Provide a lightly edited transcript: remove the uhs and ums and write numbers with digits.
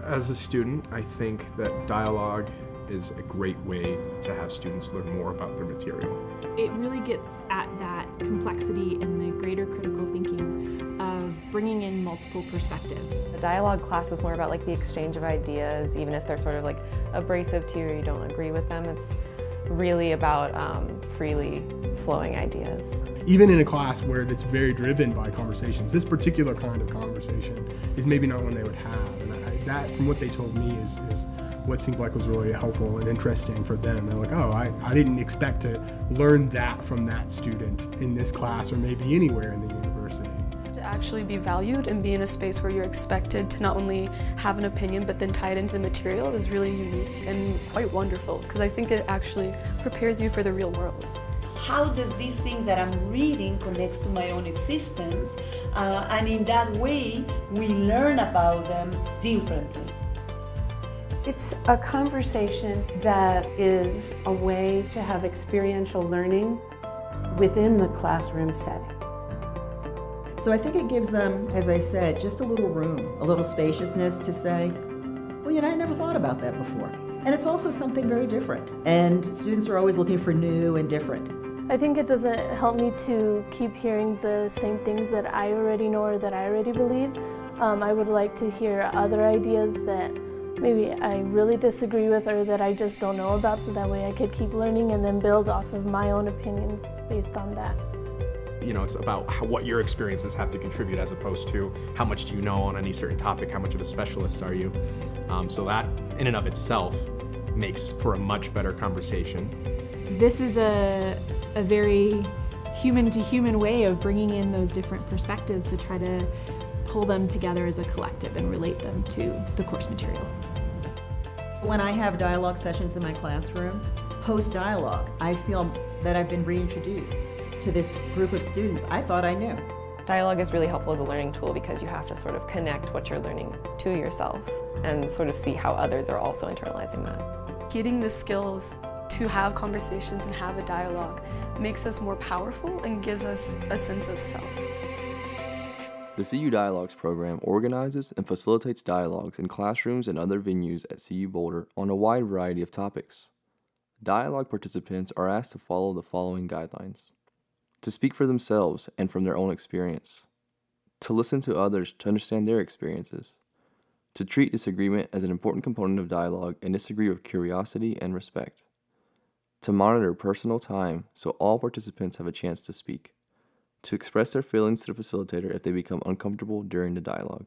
As a student, I think that dialogue is a great way to have students learn more about their material. It really gets at that complexity and the greater critical thinking of bringing in multiple perspectives. The dialogue class is more about like the exchange of ideas, even if they're sort of like abrasive to you or you don't agree with them. It's really about freely flowing ideas. Even in a class where it's very driven by conversations, this particular kind of conversation is maybe not one they would have. And that, from what they told me, is what seemed like was really helpful and interesting for them. They're like, oh, I didn't expect to learn that from that student in this class or maybe anywhere in the university. To actually be valued and be in a space where you're expected to not only have an opinion but then tie it into the material is really unique and quite wonderful, because I think it actually prepares you for the real world. How does this thing that I'm reading connects to my own existence? And in that way, we learn about them differently. It's a conversation that is a way to have experiential learning within the classroom setting. So I think it gives them, as I said, just a little room, a little spaciousness to say, well, you know, I never thought about that before. And it's also something very different. And students are always looking for new and different. I think it doesn't help me to keep hearing the same things that I already know or that I already believe. I would like to hear other ideas that maybe I really disagree with or that I just don't know about, so that way I could keep learning and then build off of my own opinions based on that. You know, it's about what your experiences have to contribute as opposed to how much do you know on any certain topic, how much of a specialist are you. So that in and of itself makes for a much better conversation. This is a very human-to-human way of bringing in those different perspectives to try to pull them together as a collective and relate them to the course material. When I have dialogue sessions in my classroom, post-dialogue, I feel that I've been reintroduced to this group of students I thought I knew. Dialogue is really helpful as a learning tool because you have to sort of connect what you're learning to yourself and sort of see how others are also internalizing that. Getting the skills to have conversations and have a dialogue makes us more powerful and gives us a sense of self. The CU Dialogues program organizes and facilitates dialogues in classrooms and other venues at CU Boulder on a wide variety of topics. Dialogue participants are asked to follow the following guidelines: to speak for themselves and from their own experience, to listen to others to understand their experiences, to treat disagreement as an important component of dialogue and disagree with curiosity and respect, to monitor personal time so all participants have a chance to speak, to express their feelings to the facilitator if they become uncomfortable during the dialogue.